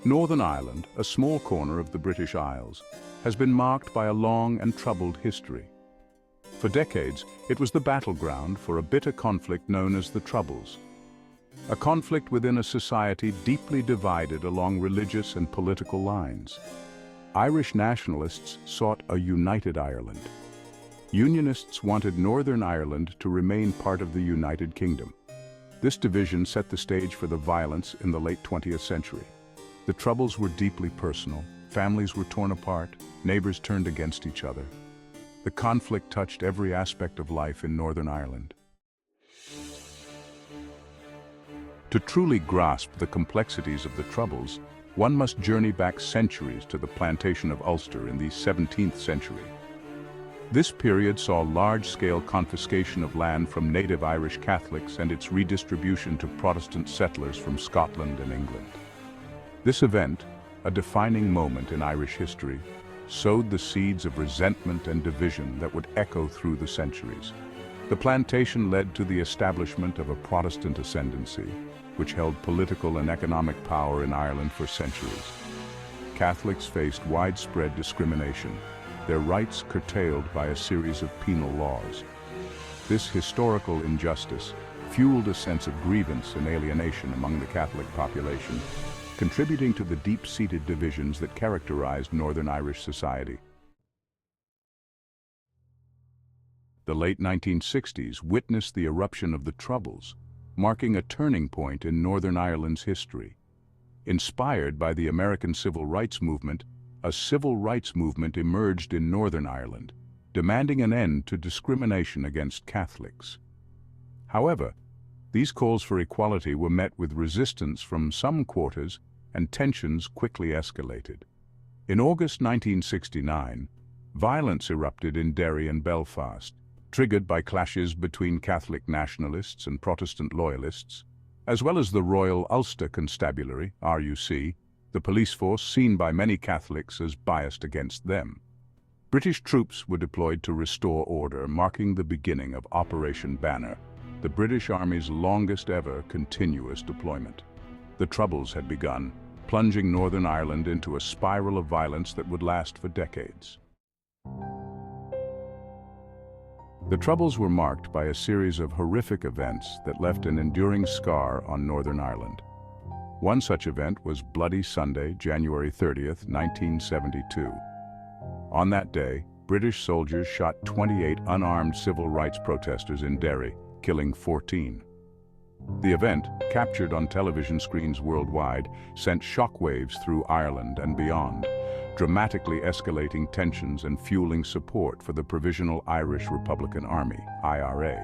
Northern Ireland, a small corner of the British Isles, has been marked by a long and troubled history. For decades, it was the battleground for a bitter conflict known as the Troubles. A conflict within a society deeply divided along religious and political lines. Irish nationalists sought a united Ireland. Unionists wanted Northern Ireland to remain part of the United Kingdom. This division set the stage for the violence in the late 20th century. The Troubles were deeply personal. Families were torn apart, neighbors turned against each other. The conflict touched every aspect of life in Northern Ireland. To truly grasp the complexities of the Troubles, one must journey back centuries to the plantation of Ulster in the 17th century. This period saw large-scale confiscation of land from native Irish Catholics and its redistribution to Protestant settlers from Scotland and England. This event, a defining moment in Irish history, sowed the seeds of resentment and division that would echo through the centuries. The plantation led to the establishment of a Protestant ascendancy, which held political and economic power in Ireland for centuries. Catholics faced widespread discrimination, their rights curtailed by a series of penal laws. This historical injustice fueled a sense of grievance and alienation among the Catholic population, contributing to the deep-seated divisions that characterized Northern Irish society. The late 1960s witnessed the eruption of the Troubles, marking a turning point in Northern Ireland's history. Inspired by the American Civil Rights Movement, a civil rights movement emerged in Northern Ireland, demanding an end to discrimination against Catholics. However, these calls for equality were met with resistance from some quarters, and tensions quickly escalated. In August 1969, violence erupted in Derry and Belfast, triggered by clashes between Catholic nationalists and Protestant loyalists, as well as the Royal Ulster Constabulary, RUC, the police force seen by many Catholics as biased against them. British troops were deployed to restore order, marking the beginning of Operation Banner, the British Army's longest ever continuous deployment. The Troubles had begun, plunging Northern Ireland into a spiral of violence that would last for decades. The Troubles were marked by a series of horrific events that left an enduring scar on Northern Ireland. One such event was Bloody Sunday, January 30th, 1972. On that day, British soldiers shot 28 unarmed civil rights protesters in Derry, killing 14. The event, captured on television screens worldwide, sent shockwaves through Ireland and beyond, dramatically escalating tensions and fueling support for the Provisional Irish Republican Army, IRA.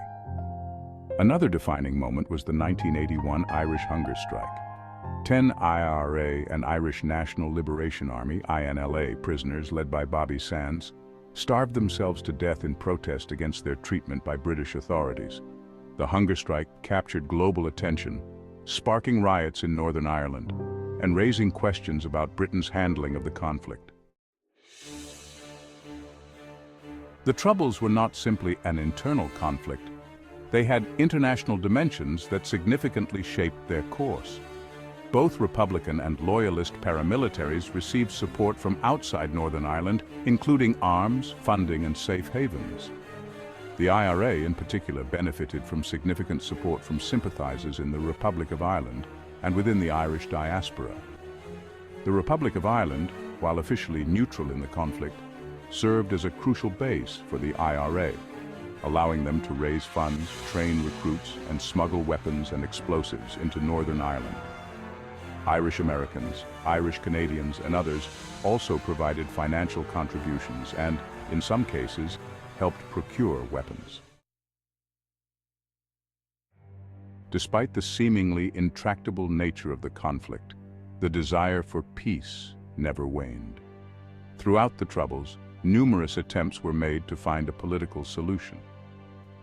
Another defining moment was the 1981 Irish hunger strike. 10 IRA and Irish National Liberation Army, INLA, prisoners led by Bobby Sands starved themselves to death in protest against their treatment by British authorities. The hunger strike captured global attention, sparking riots in Northern Ireland and raising questions about Britain's handling of the conflict. The Troubles were not simply an internal conflict. They had international dimensions that significantly shaped their course. Both Republican and Loyalist paramilitaries received support from outside Northern Ireland, including arms, funding, and safe havens. The IRA, in particular, benefited from significant support from sympathizers in the Republic of Ireland and within the Irish diaspora. The Republic of Ireland, while officially neutral in the conflict, served as a crucial base for the IRA, allowing them to raise funds, train recruits, and smuggle weapons and explosives into Northern Ireland. Irish Americans, Irish Canadians, and others also provided financial contributions and, in some cases, helped procure weapons. Despite the seemingly intractable nature of the conflict, the desire for peace never waned. Throughout the Troubles, numerous attempts were made to find a political solution.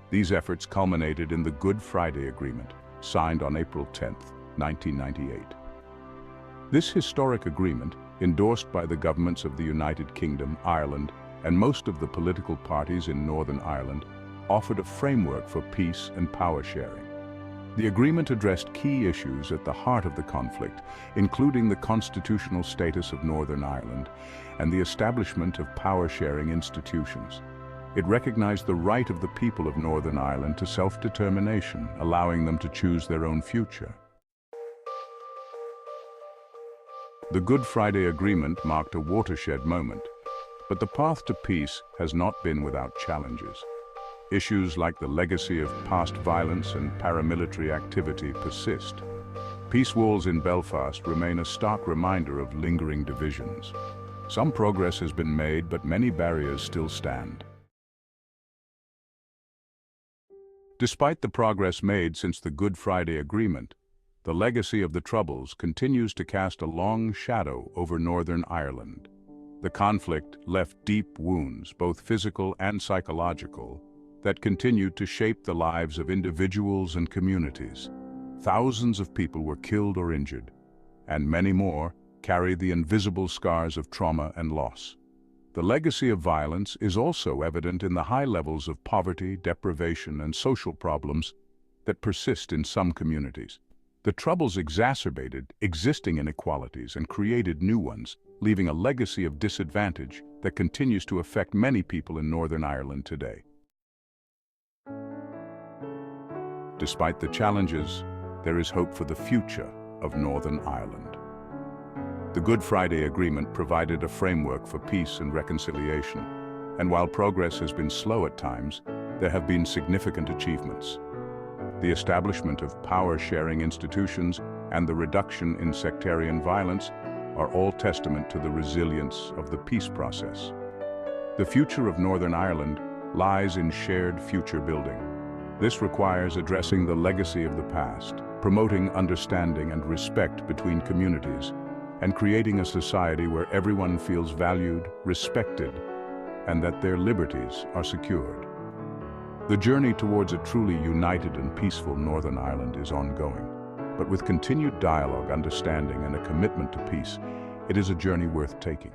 These efforts culminated in the Good Friday Agreement, signed on April 10, 1998. This historic agreement, endorsed by the governments of the United Kingdom, Ireland, and most of the political parties in Northern Ireland, offered a framework for peace and power sharing. The agreement addressed key issues at the heart of the conflict, including the constitutional status of Northern Ireland and the establishment of power-sharing institutions. It recognized the right of the people of Northern Ireland to self-determination, allowing them to choose their own future. The Good Friday Agreement marked a watershed moment, but the path to peace has not been without challenges. Issues like the legacy of past violence and paramilitary activity persist. Peace walls in Belfast remain a stark reminder of lingering divisions. Some progress has been made, but many barriers still stand. Despite the progress made since the Good Friday Agreement, the legacy of the Troubles continues to cast a long shadow over Northern Ireland. The conflict left deep wounds, both physical and psychological, that continued to shape the lives of individuals and communities. Thousands of people were killed or injured, and many more carry the invisible scars of trauma and loss. The legacy of violence is also evident in the high levels of poverty, deprivation, and social problems that persist in some communities. The Troubles exacerbated existing inequalities and created new ones, leaving a legacy of disadvantage that continues to affect many people in Northern Ireland today. Despite the challenges, there is hope for the future of Northern Ireland. The Good Friday Agreement provided a framework for peace and reconciliation, and while progress has been slow at times, there have been significant achievements. The establishment of power-sharing institutions and the reduction in sectarian violence are all testament to the resilience of the peace process. The future of Northern Ireland lies in shared future building. This requires addressing the legacy of the past, promoting understanding and respect between communities, and creating a society where everyone feels valued, respected, and that their liberties are secured. The journey towards a truly united and peaceful Northern Ireland is ongoing, but with continued dialogue, understanding, and a commitment to peace, it is a journey worth taking.